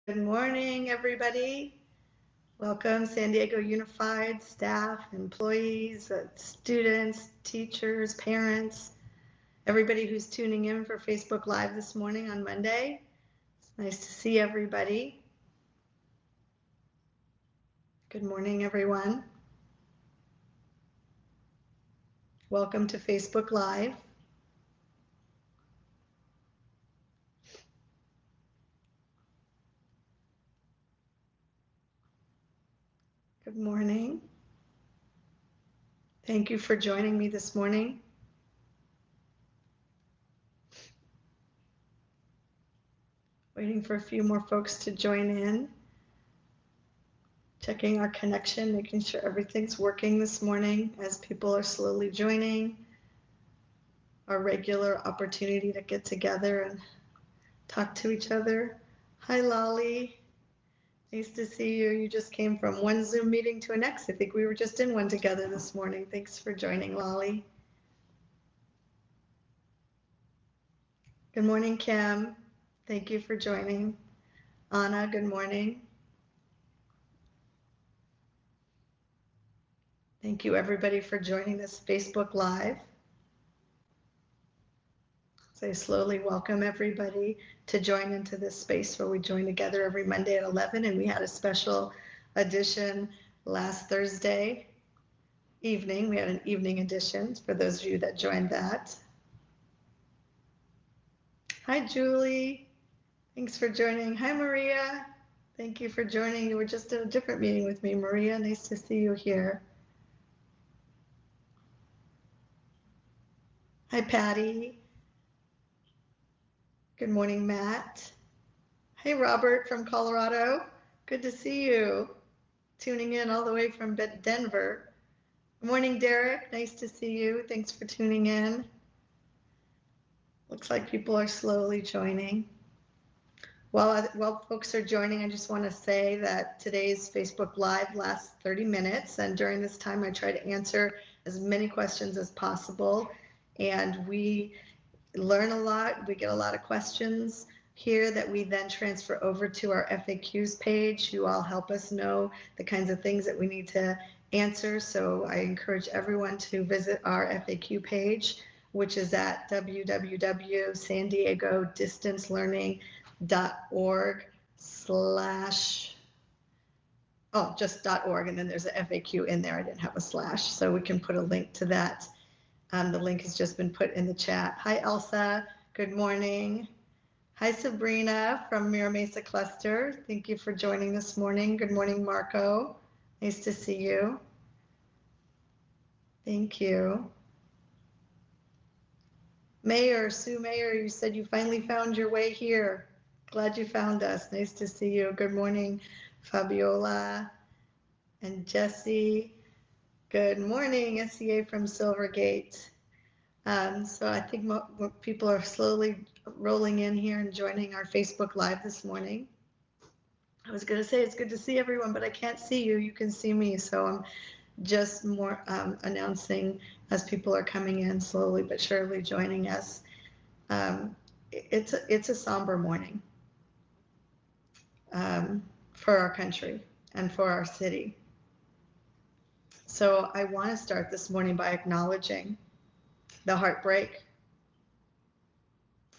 Good morning, everybody. Welcome, San Diego Unified staff, employees, students, teachers, parents, everybody who's tuning in for Facebook Live this morning on Monday. It's nice to see everybody. Good morning, everyone. Welcome to Facebook Live. Good morning. Thank you for joining me this morning. Waiting for a few more folks to join in. Checking our connection, making sure everything's working this morning as people are slowly joining. Our regular opportunity to get together and talk to each other. Hi, Lolly. Nice to see you. You just came from one Zoom meeting to the next. I think we were just in one together this morning. Thanks for joining, Lolly. Good morning, Kim. Thank you for joining. Anna, good morning. Thank you, everybody, for joining this Facebook Live. So I slowly welcome everybody to join into this space where we join together every Monday at 11, and we had a special edition last Thursday evening. We had an evening edition for those of you that joined that. Hi, Julie. Thanks for joining. Hi, Maria. Thank you for joining. You were just in a different meeting with me, Maria. Nice to see you here. Hi, Patty. Good morning, Matt. Hey, Robert from Colorado. Good to see you. Tuning in all the way from Denver. Good morning, Derek. Nice to see you. Thanks for tuning in. Looks like people are slowly joining. While folks are joining, I just want to say that today's Facebook Live lasts 30 minutes, and during this time I try to answer as many questions as possible, and we learn a lot. We get a lot of questions here that we then transfer over to our FAQs page. You all help us know the kinds of things that we need to answer, so I encourage everyone to visit our FAQ page, which is at www.san-diego-org/, and then there's an FAQ in there. I didn't have a slash, so we can put a link to that. The link has just been put in the chat. Hi, Elsa. Good morning. Hi, Sabrina from Mira Mesa Cluster. Thank you for joining this morning. Good morning, Marco. Nice to see you. Thank you. Mayor, Sue Mayor, you said you finally found your way here. Glad you found us. Nice to see you. Good morning, Fabiola and Jesse. Good morning, SCA from Silvergate. So I think people are slowly rolling in here and joining our Facebook Live this morning. I was going to say it's good to see everyone, but I can't see you. You can see me, so I'm just more announcing as people are coming in slowly but surely joining us. It's a somber morning for our country and for our city. So I want to start this morning by acknowledging the heartbreak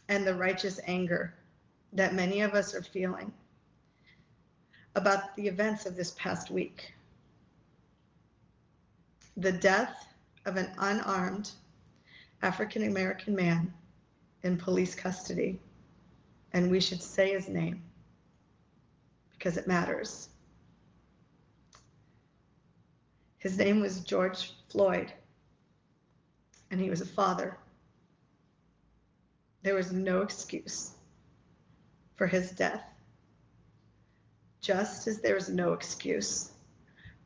and the righteous anger that many of us are feeling about the events of this past week. The death of an unarmed African-American man in police custody, and we should say his name because it matters. His name was George Floyd, and he was a father. There was no excuse for his death, just as there is no excuse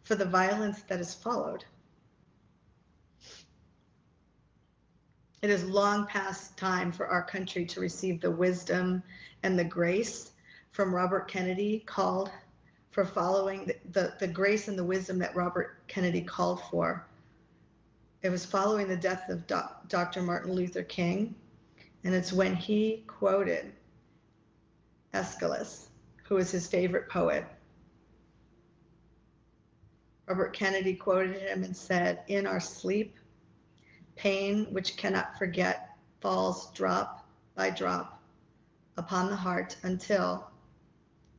for the violence that has followed. It is long past time for our country to receive the wisdom and the grace from Robert Kennedy called for following the grace and the wisdom that Robert Kennedy called for. It was following the death of Dr. Martin Luther King, and it's when he quoted Aeschylus, who was his favorite poet. Robert Kennedy quoted him and said, "In our sleep, pain which cannot forget falls drop by drop upon the heart until,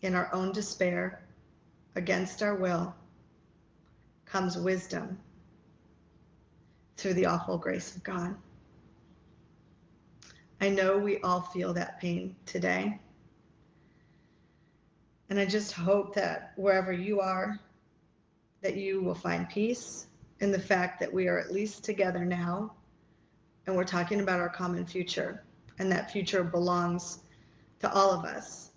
in our own despair, against our will, comes wisdom through the awful grace of God." I know we all feel that pain today. And I just hope that wherever you are, that you will find peace in the fact that we are at least together now, and we're talking about our common future, and that future belongs to all of us.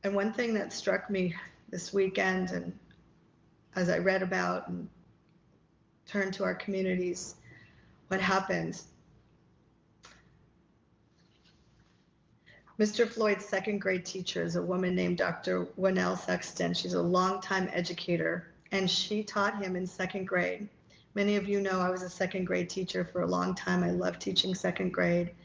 And one thing that struck me this weekend, and as I read about and turned to our communities, what happened. Mr. Floyd's second grade teacher is a woman named Dr. Winnell Sexton. She's a longtime educator, and she taught him in second grade. Many of you know I was a second grade teacher for a long time. I love teaching second grade.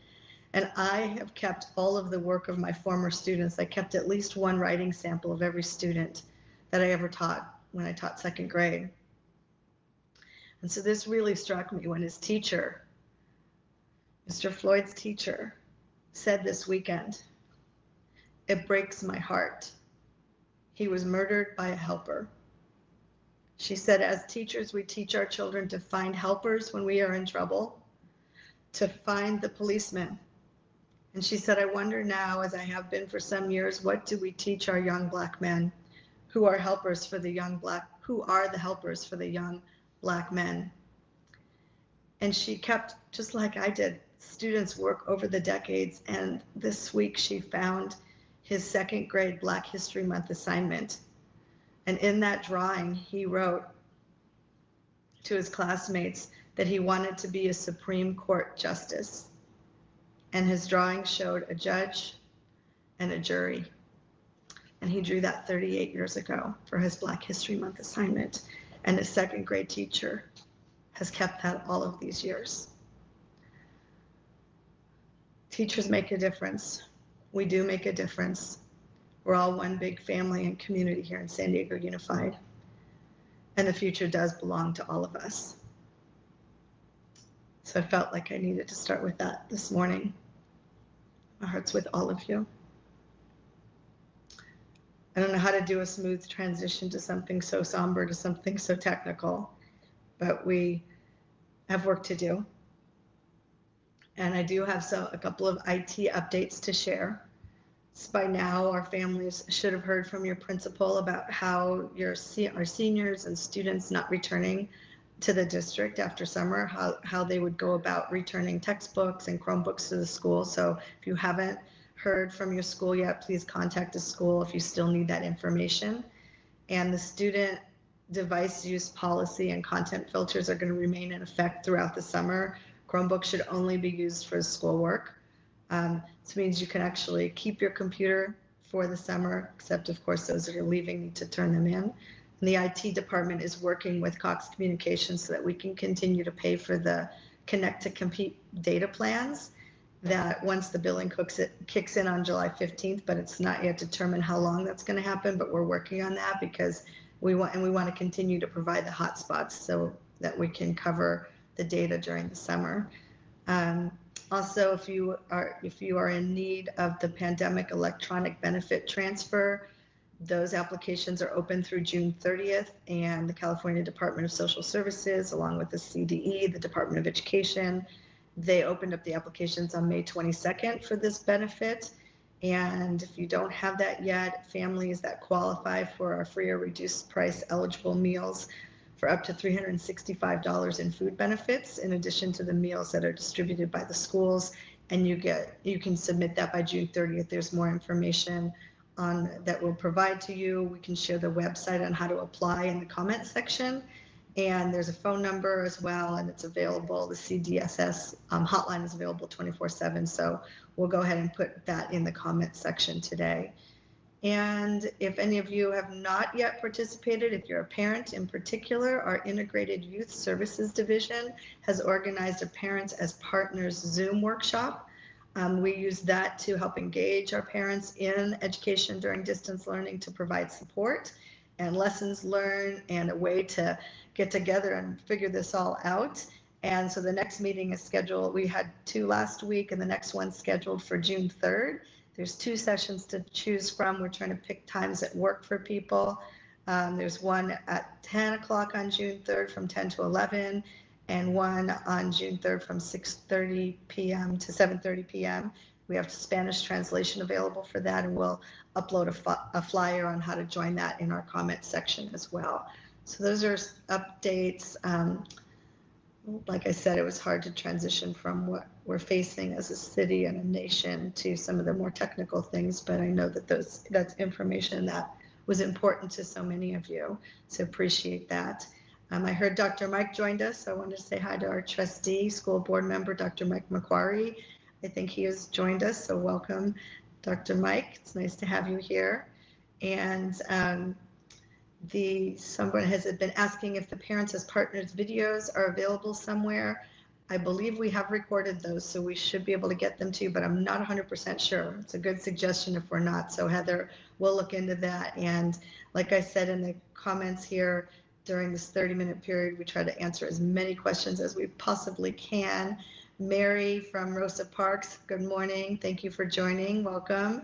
And I have kept all of the work of my former students. I kept at least one writing sample of every student that I ever taught when I taught second grade. And so this really struck me when his teacher, Mr. Floyd's teacher, said this weekend, "It breaks my heart. He was murdered by a helper." She said, "As teachers, we teach our children to find helpers when we are in trouble, to find the policeman." And she said, "I wonder now, as I have been for some years, what do we teach our young Black men who are helpers for the young Black, who are the helpers for the young Black men?" And she kept, just like I did, students work over the decades. And this week she found his second grade Black History Month assignment. And in that drawing, he wrote to his classmates that he wanted to be a Supreme Court justice. And his drawing showed a judge and a jury. And he drew that 38 years ago for his Black History Month assignment. And his second grade teacher has kept that all of these years. Teachers make a difference. We do make a difference. We're all one big family and community here in San Diego Unified. And the future does belong to all of us. So I felt like I needed to start with that this morning. My heart's with all of you. I don't know how to do a smooth transition to something so somber, to something so technical, but we have work to do. And I do have a couple of IT updates to share. So by now, our families should have heard from your principal about how our seniors and students not returning to the district after summer, how they would go about returning textbooks and Chromebooks to the school. So if you haven't heard from your school yet, please contact the school if you still need that information. And the student device use policy and content filters are going to remain in effect throughout the summer. Chromebooks should only be used for schoolwork. This means you can actually keep your computer for the summer, except of course those that are leaving need to turn them in. And the IT department is working with Cox Communications so that we can continue to pay for the Connect to Compete data plans that once the billing kicks in on July 15th, but it's not yet determined how long that's going to happen, but we're working on that because we want to continue to provide the hotspots so that we can cover the data during the summer. Also, if you are in need of the pandemic electronic benefit transfer, those applications are open through June 30th, and the California Department of Social Services, along with the CDE, the Department of Education, they opened up the applications on May 22nd for this benefit. And if you don't have that yet, families that qualify for our free or reduced price eligible meals for up to $365 in food benefits, in addition to the meals that are distributed by the schools. And you can submit that by June 30th. There's more information on that we'll provide to you. We can share the website on how to apply in the comment section. And there's a phone number as well, and it's available. The CDSS hotline is available 24/7. So we'll go ahead and put that in the comment section today. And if any of you have not yet participated, if you're a parent in particular, our Integrated Youth Services Division has organized a Parents as Partners Zoom workshop We use that to help engage our parents in education during distance learning to provide support and lessons learned and a way to get together and figure this all out. And so the next meeting is scheduled. We had 2 last week, and the next one's scheduled for June 3rd. There's 2 sessions to choose from. We're trying to pick times that work for people. There's one at 10 o'clock on June 3rd from 10 to 11, and one on June 3rd from 6:30 p.m. to 7:30 p.m. We have Spanish translation available for that, and we'll upload a flyer on how to join that in our comment section as well. So those are updates. Like I said, it was hard to transition from what we're facing as a city and a nation to some of the more technical things, but I know that that's information that was important to so many of you, so appreciate that. I heard Dr. Mike joined us, so I wanted to say hi to our trustee, school board member, Dr. Mike Mcquarrie. I think he has joined us, so welcome, Dr. Mike. It's nice to have you here. And someone has been asking if the Parents as Partners videos are available somewhere. I believe we have recorded those, so we should be able to get them to you, but I'm not 100% sure. It's a good suggestion if we're not. So Heather, we'll look into that. And like I said in the comments here, during this 30-minute period, we try to answer as many questions as we possibly can. Mary from Rosa Parks, good morning. Thank you for joining. Welcome.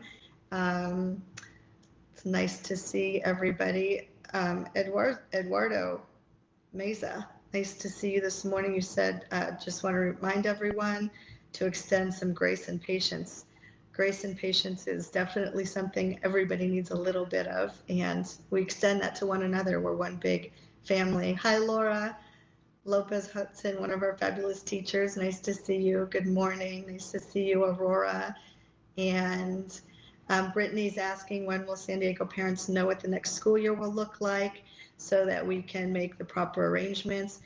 It's nice to see everybody. Eduardo Meza, nice to see you this morning. You said, just want to remind everyone to extend some grace and patience. Grace and patience is definitely something everybody needs a little bit of, and we extend that to one another. We're one big family. Hi, Laura Lopez Hudson, one of our fabulous teachers. Nice to see you. Good morning. Nice to see you, Aurora. And Brittany's asking, when will San Diego parents know what the next school year will look like so that we can make the proper arrangements?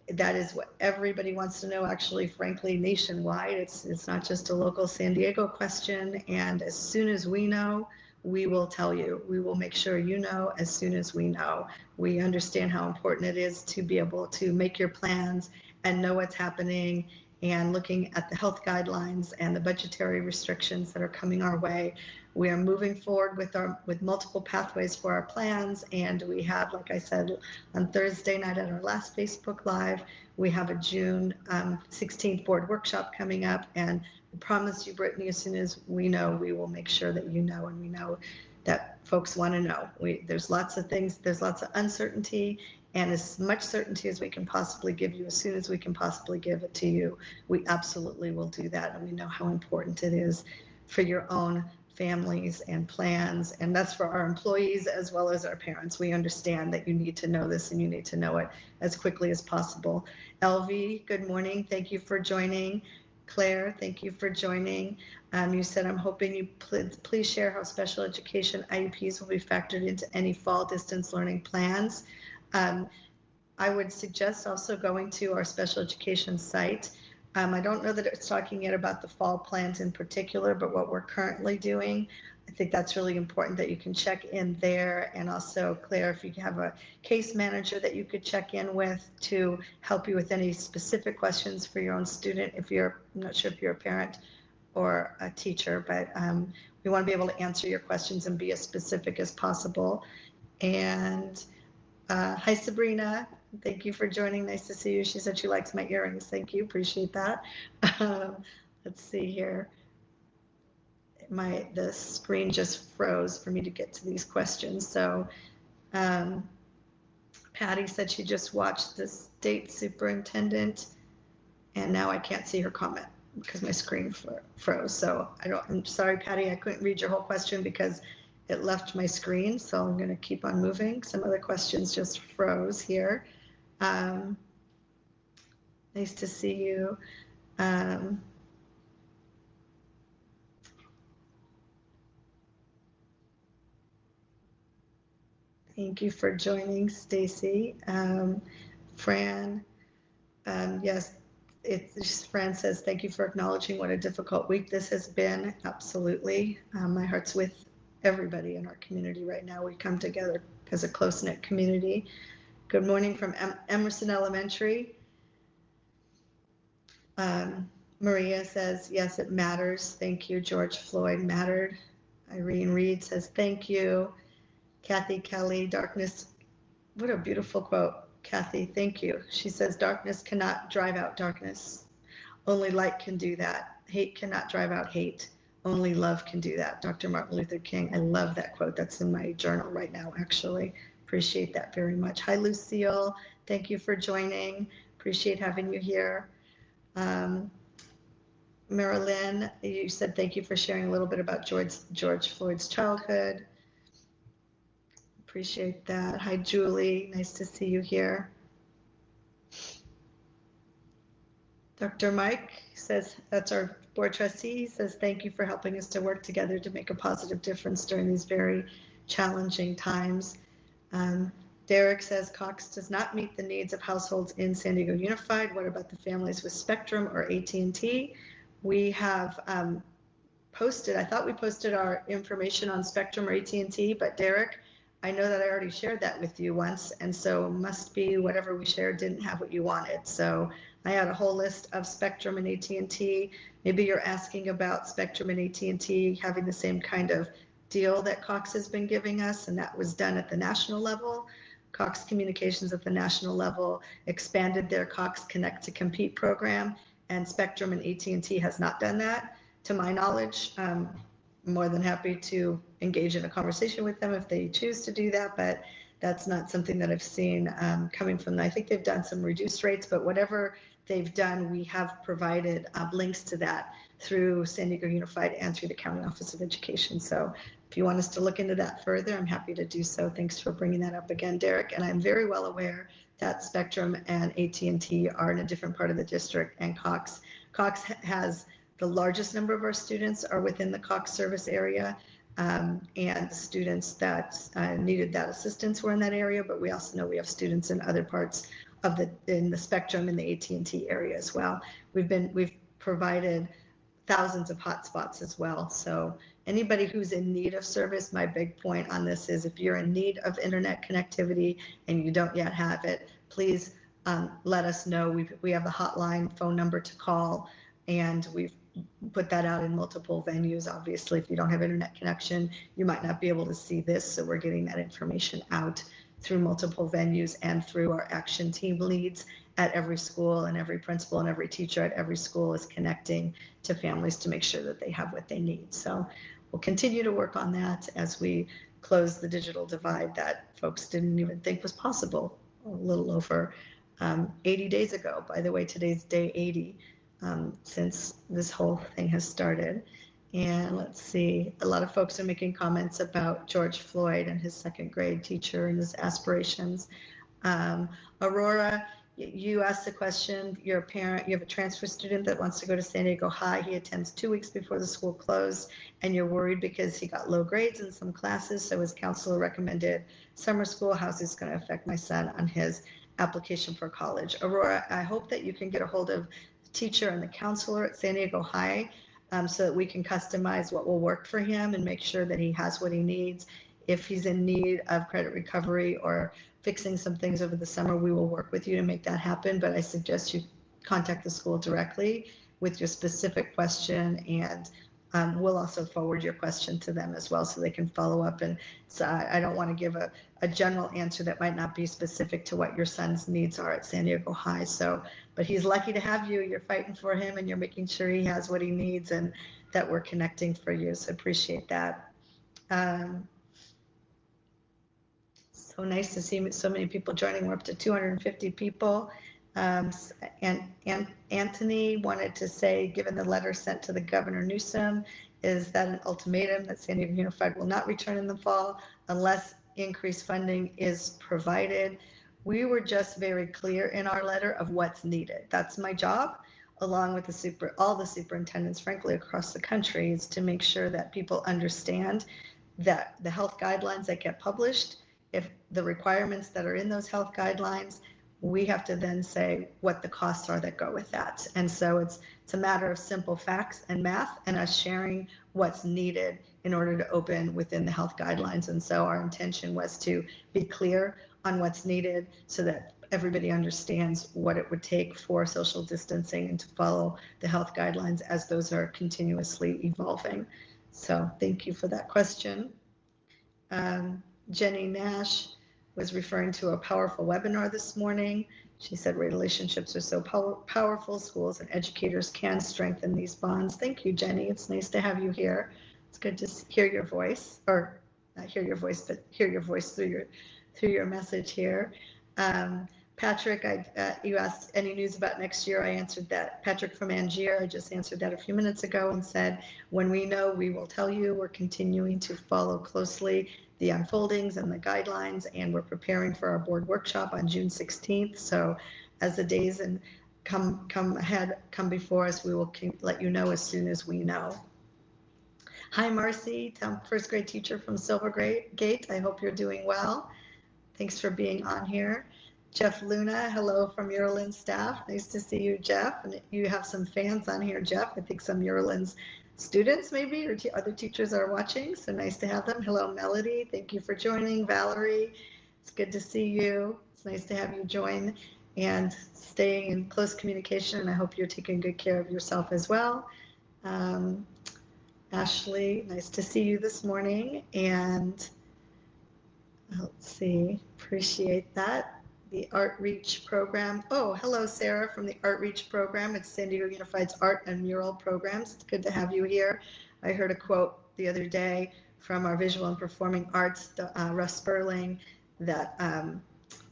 That is what everybody wants to know, actually, frankly, nationwide. It's not just a local San Diego question. And as soon as we know, we will tell you. We will make sure you know as soon as we know. We understand how important it is to be able to make your plans and know what's happening, and looking at the health guidelines and the budgetary restrictions that are coming our way. We are moving forward with multiple pathways for our plans, and we have, like I said, on Thursday night at our last Facebook Live, we have a June 16th board workshop coming up, and I promise you, Brittany, as soon as we know, we will make sure that you know, and we know that folks want to know. There's lots of things, there's lots of uncertainty, and as much certainty as we can possibly give you, as soon as we can possibly give it to you, we absolutely will do that. And we know how important it is for your own families and plans, and that's for our employees as well as our parents. We understand that you need to know this, and you need to know it as quickly as possible. LV, good morning. Thank you for joining. Claire, thank you for joining. You said, I'm hoping you please share how special education IEPs will be factored into any fall distance learning plans. I would suggest also going to our special education site. I don't know that it's talking yet about the fall plans in particular, but what we're currently doing, I think that's really important that you can check in there. And also, Claire, if you have a case manager that you could check in with to help you with any specific questions for your own student, I'm not sure if you're a parent or a teacher, but we want to be able to answer your questions and be as specific as possible. And hi, Sabrina. Thank you for joining. Nice to see you. She said she likes my earrings. Thank you. Appreciate that. Let's see here. The screen just froze for me to get to these questions. So Patty said she just watched the state superintendent, and now I can't see her comment because my screen froze. So I'm sorry, Patty, I couldn't read your whole question because it left my screen. So I'm going to keep on moving. Some of the questions just froze here. Nice to see you. Thank you for joining, Stacy. Fran, yes, Fran says, thank you for acknowledging what a difficult week this has been. Absolutely. My heart's with everybody in our community right now. We come together as a close-knit community. Good morning from Emerson Elementary. Maria says, yes, it matters. Thank you. George Floyd mattered. Irene Reed says, thank you. Kathy Kelly, darkness. What a beautiful quote. Kathy, thank you. She says, darkness cannot drive out darkness. Only light can do that. Hate cannot drive out hate. Only love can do that. Dr. Martin Luther King. I love that quote. That's in my journal right now, actually. Appreciate that very much. Hi, Lucille. Thank you for joining. Appreciate having you here. Marilyn, you said thank you for sharing a little bit about George Floyd's childhood. Appreciate that. Hi, Julie. Nice to see you here. Dr. Mike says, that's our board trustee, he says, thank you for helping us to work together to make a positive difference during these very challenging times. Derek says, Cox does not meet the needs of households in San Diego Unified. What about the families with Spectrum or AT&T? We have posted, I thought we posted our information on Spectrum or AT&T, but Derek, I know that I already shared that with you once, and so must be whatever we shared didn't have what you wanted. So I had a whole list of Spectrum and AT&T. Maybe you're asking about Spectrum and AT&T having the same kind of deal that Cox has been giving us, and that was done at the national level. Cox Communications at the national level expanded their Cox Connect to Compete program, and Spectrum and AT&T has not done that. To my knowledge, I'm more than happy to engage in a conversation with them if they choose to do that, but that's not something that I've seen coming from them. I think they've done some reduced rates, but whatever they've done, we have provided links to that through San Diego Unified and through the County Office of Education. So if you want us to look into that further, I'm happy to do so. Thanks for bringing that up again, Derek. And I'm very well aware that Spectrum and AT&T are in a different part of the district, and Cox has the largest number of our students are within the Cox service area, and the students that needed that assistance were in that area, but we also know we have students in other parts of in the Spectrum in the AT&T area as well. We've provided thousands of hotspots as well. So anybody who's in need of service, my big point on this is if you're in need of internet connectivity and you don't yet have it, please let us know. We have a hotline phone number to call, and we've put that out in multiple venues. Obviously, if you don't have internet connection, you might not be able to see this. So we're getting that information out through multiple venues and through our action team leads at every school, and every principal and every teacher at every school is connecting to families to make sure that they have what they need. So we'll continue to work on that as we close the digital divide that folks didn't even think was possible a little over 80 days ago. By the way, today's day 80 since this whole thing has started. And let's see, a lot of folks are making comments about George Floyd and his second grade teacher and his aspirations. Aurora, you asked the question, you're a parent, you have a transfer student that wants to go to San Diego High. He attends 2 weeks before the school closed, and you're worried because he got low grades in some classes, so his counselor recommended summer school. How's this going to affect my son on his application for college? Aurora, I hope that you can get a hold of the teacher and the counselor at San Diego High so that we can customize what will work for him and make sure that he has what he needs. If he's in need of credit recovery or fixing some things over the summer, we will work with you to make that happen. But I suggest you contact the school directly with your specific question, and we'll also forward your question to them as well so they can follow up. And so I don't want to give a general answer that might not be specific to what your son's needs are at San Diego High. So, but he's lucky to have you. You're fighting for him and you're making sure he has what he needs and that we're connecting for you. So appreciate that. So nice to see so many people joining. We're up to 250 people. And Anthony wanted to say, given the letter sent to the Governor Newsom, is that an ultimatum that San Diego Unified will not return in the fall unless increased funding is provided? We were just very clear in our letter of what's needed. That's my job, along with all the superintendents, frankly, across the country, is to make sure that people understand that the health guidelines that get published, if the requirements that are in those health guidelines, we have to then say what the costs are that go with that. And so it's a matter of simple facts and math and us sharing what's needed in order to open within the health guidelines. And so our intention was to be clear on what's needed so that everybody understands what it would take for social distancing and to follow the health guidelines as those are continuously evolving. So thank you for that question. Jenny Nash was referring to a powerful webinar this morning. She said relationships are so powerful. Schools and educators can strengthen these bonds. Thank you, Jenny. It's nice to have you here. It's good to hear your voice, or not hear your voice, but hear your voice through your message here. Patrick, you asked any news about next year. I answered that. Patrick from Angier, I just answered that a few minutes ago and said, when we know, we will tell you. We're continuing to follow closely the unfoldings and the guidelines, and we're preparing for our board workshop on June 16th. So as the days and come before us, we will let you know as soon as we know. Hi, Marcy, first grade teacher from Silvergate. I hope you're doing well. Thanks for being on here. Jeff Luna, hello from Muralin staff. Nice to see you, Jeff. And you have some fans on here, Jeff. I think some Muralin's students maybe, or other teachers are watching, so nice to have them. Hello, Melody. Thank you for joining. Valerie, it's good to see you. It's nice to have you join and staying in close communication, and I hope you're taking good care of yourself as well. Ashley, nice to see you this morning, and let's see, appreciate that. The Art Reach program. Oh, hello, Sarah from the Art Reach program. It's San Diego Unified's art and mural programs. It's good to have you here. I heard a quote the other day from our visual and performing arts, Russ Sperling, that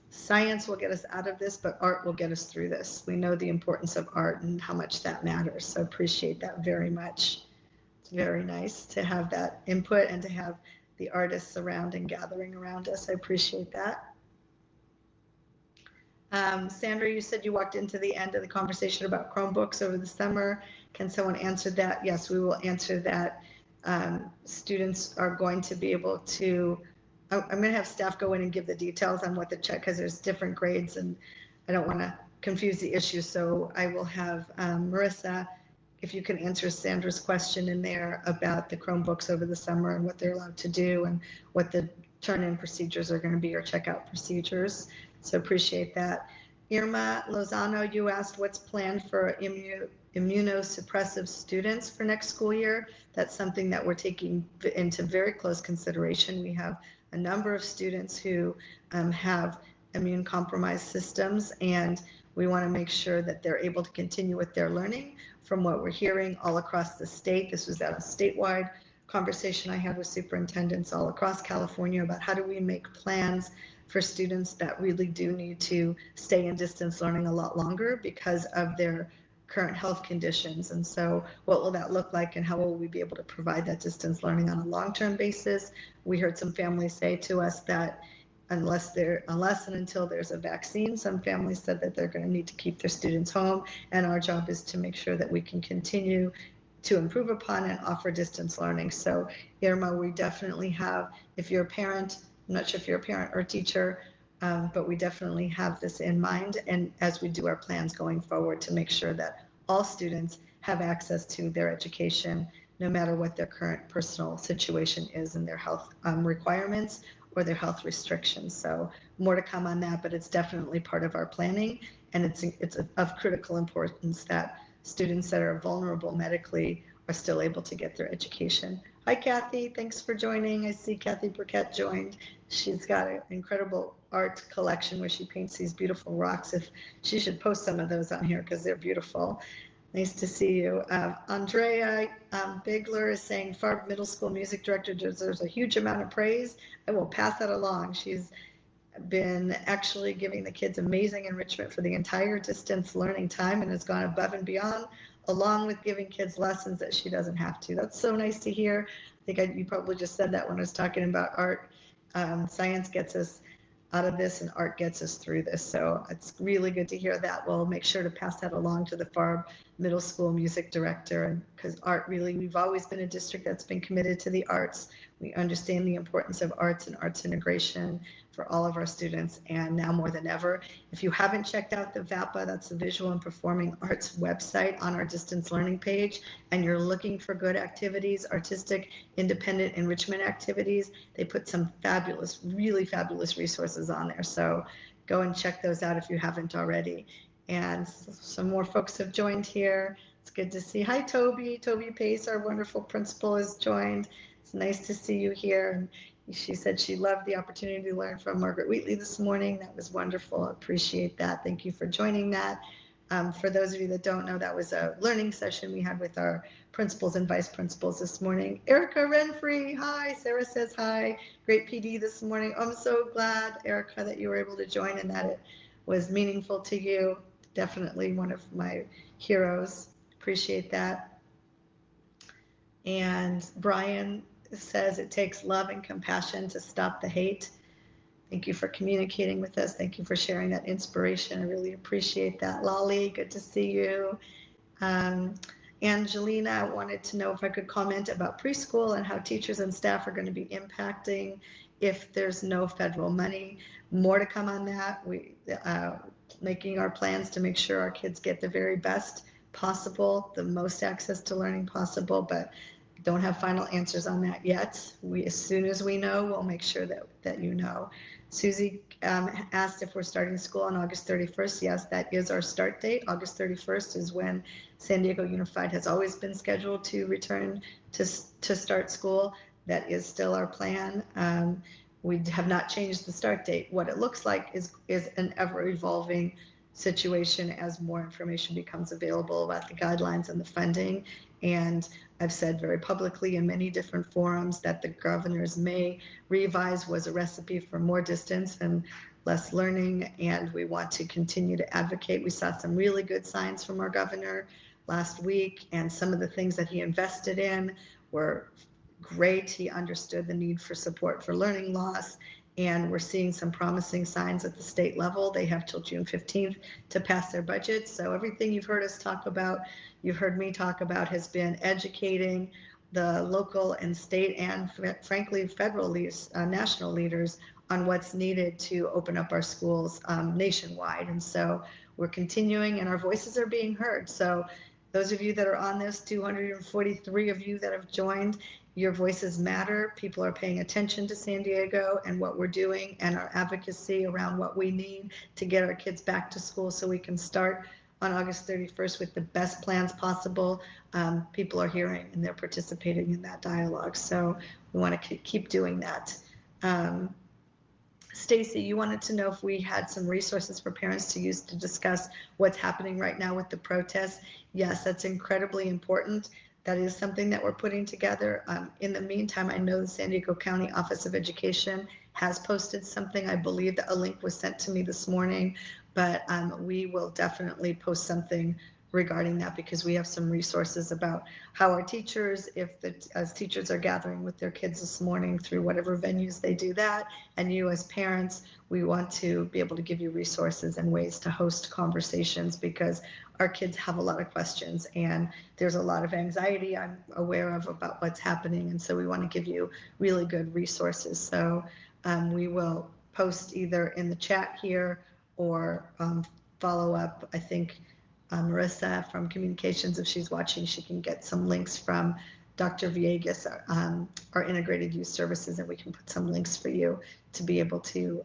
science will get us out of this, but art will get us through this. We know the importance of art and how much that matters. So appreciate that very much. It's very nice to have that input and to have the artists around and gathering around us. I appreciate that. Sandra, you said you walked into the end of the conversation about Chromebooks over the summer. Can someone answer that? Yes, we will answer that. Students are going to be able to, I'm going to have staff go in and give the details on what the check, because there's different grades and I don't want to confuse the issue. So I will have Marissa, if you can answer Sandra's question in there about the Chromebooks over the summer and what they're allowed to do and what the turn-in procedures are going to be, or checkout procedures. So appreciate that. Irma Lozano, you asked what's planned for immunosuppressive students for next school year. That's something that we're taking into very close consideration. We have a number of students who have immune compromised systems, and we want to make sure that they're able to continue with their learning. From what we're hearing all across the state, this was at a statewide conversation I had with superintendents all across California about how do we make plans for students that really do need to stay in distance learning a lot longer because of their current health conditions. And so what will that look like, and how will we be able to provide that distance learning on a long-term basis? We heard some families say to us that unless and until there's a vaccine, some families said that they're going to need to keep their students home, and our job is to make sure that we can continue to improve upon and offer distance learning. So Irma, we definitely have, if you're a parent, I'm not sure if you're a parent or a teacher, but we definitely have this in mind, and as we do our plans going forward, to make sure that all students have access to their education, no matter what their current personal situation is and their health requirements or their health restrictions. So more to come on that, but it's definitely part of our planning, and it's of critical importance that students that are vulnerable medically are still able to get their education. Hi, Kathy. Thanks for joining. I see Kathy Burkett joined. She's got an incredible art collection where she paints these beautiful rocks. If she should post some of those on here because they're beautiful. Nice to see you. Andrea Bigler is saying Farb Middle School music director deserves a huge amount of praise. I will pass that along. She's been actually giving the kids amazing enrichment for the entire distance learning time and has gone above and beyond, along with giving kids lessons that she doesn't have to. That's so nice to hear. I think you probably just said that when I was talking about art. Science gets us out of this and art gets us through this. So it's really good to hear that. We'll make sure to pass that along to the Farb Middle School music director, and because art really, we've always been a district that's been committed to the arts. We understand the importance of arts and arts integration for all of our students, and now more than ever. If you haven't checked out the VAPA, that's the Visual and Performing Arts website, on our distance learning page, and you're looking for good activities, artistic, independent enrichment activities, they put some fabulous, really fabulous resources on there. So go and check those out if you haven't already. And some more folks have joined here. It's good to see. Hi, Toby. Toby Pace, our wonderful principal, has joined. It's nice to see you here. And she said she loved the opportunity to learn from Margaret Wheatley this morning. That was wonderful. I appreciate that. Thank you for joining that. For those of you that don't know, that was a learning session we had with our principals and vice principals this morning. Erica Renfrey, hi. Sarah says hi. Great PD this morning. I'm so glad, Erica, that you were able to join and that it was meaningful to you. Definitely one of my heroes. Appreciate that. And Brian says it takes love and compassion to stop the hate. Thank you for communicating with us. Thank you for sharing that inspiration. I really appreciate that. Lolly, good to see you. Angelina wanted to know if I could comment about preschool and how teachers and staff are going to be impacting if there's no federal money. More to come on that. We making our plans to make sure our kids get the very best possible, the most access to learning possible, but don't have final answers on that yet. As soon as we know, we'll make sure that you know. Susie asked if we're starting school on August 31st. Yes, that is our start date. August 31st is when San Diego Unified has always been scheduled to return to start school. That is still our plan. We have not changed the start date. What it looks like is an ever-evolving situation as more information becomes available about the guidelines and the funding. And I've said very publicly in many different forums that the governor's May revise was a recipe for more distance and less learning, and we want to continue to advocate. We saw some really good signs from our governor last week, and some of the things that he invested in were great. He understood the need for support for learning loss, and we're seeing some promising signs at the state level. They have till June 15th to pass their budget. So everything you've heard us talk about, you've heard me talk about, has been educating the local and state and frankly federal national leaders on what's needed to open up our schools nationwide. And so we're continuing and our voices are being heard. So those of you that are on this, 243 of you that have joined, your voices matter. People are paying attention to San Diego and what we're doing and our advocacy around what we need to get our kids back to school so we can start on August 31st with the best plans possible. People are hearing and they're participating in that dialogue. So we want to keep doing that. Stacy, you wanted to know if we had some resources for parents to use to discuss what's happening right now with the protests. Yes, that's incredibly important. That is something that we're putting together. In the meantime, I know the San Diego County Office of Education has posted something. I believe that a link was sent to me this morning, but we will definitely post something regarding that because we have some resources about how our teachers, as teachers are gathering with their kids this morning through whatever venues they do that, and you as parents, we want to be able to give you resources and ways to host conversations because our kids have a lot of questions and there's a lot of anxiety I'm aware of about what's happening, and so we want to give you really good resources. So we will post either in the chat here or follow up. I think Marissa from Communications, if she's watching, she can get some links from Dr. Villegas, our Integrated Youth Services, and we can put some links for you to be able to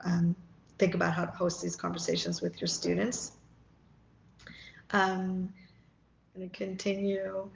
think about how to host these conversations with your students. I'm going to continue.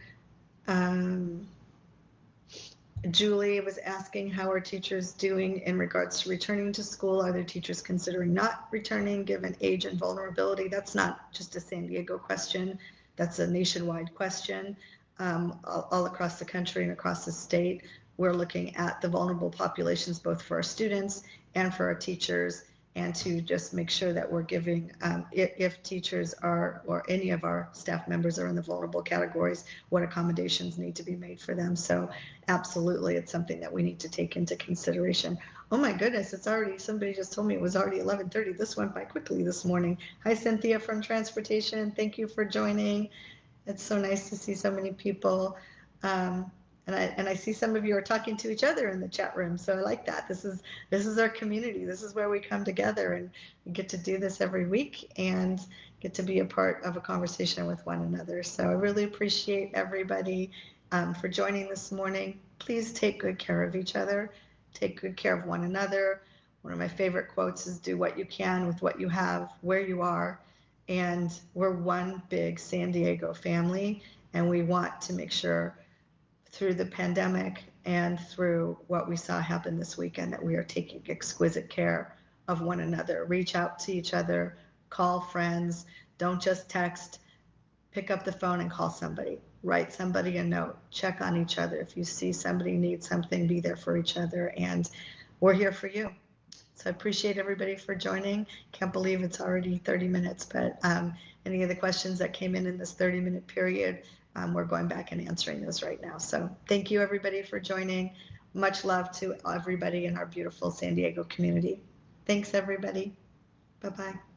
Julie was asking how are teachers doing in regards to returning to school. Are there teachers considering not returning given age and vulnerability? That's not just a San Diego question. That's a nationwide question. All across the country and across the state, we're looking at the vulnerable populations, both for our students and for our teachers, and to just make sure that we're giving, if teachers are, or any of our staff members are in the vulnerable categories, what accommodations need to be made for them. So absolutely, it's something that we need to take into consideration. Oh my goodness, it's already, somebody just told me it was already 11:30. This went by quickly this morning. Hi, Cynthia from Transportation. Thank you for joining. It's so nice to see so many people. And I see some of you are talking to each other in the chat room, so I like that. This is our community. This is where we come together, and we get to do this every week and get to be a part of a conversation with one another. So I really appreciate everybody for joining this morning. Please take good care of each other. Take good care of one another. One of my favorite quotes is do what you can with what you have, where you are. And we're one big San Diego family, and we want to make sure through the pandemic and through what we saw happen this weekend that we are taking exquisite care of one another. Reach out to each other, call friends, don't just text, pick up the phone and call somebody, write somebody a note, check on each other. If you see somebody needs something, be there for each other, and we're here for you. So I appreciate everybody for joining. Can't believe it's already 30 minutes, but any of the questions that came in this 30-minute period, we're going back and answering those right now. So thank you everybody for joining. Much love to everybody in our beautiful San Diego community. Thanks everybody. Bye-bye.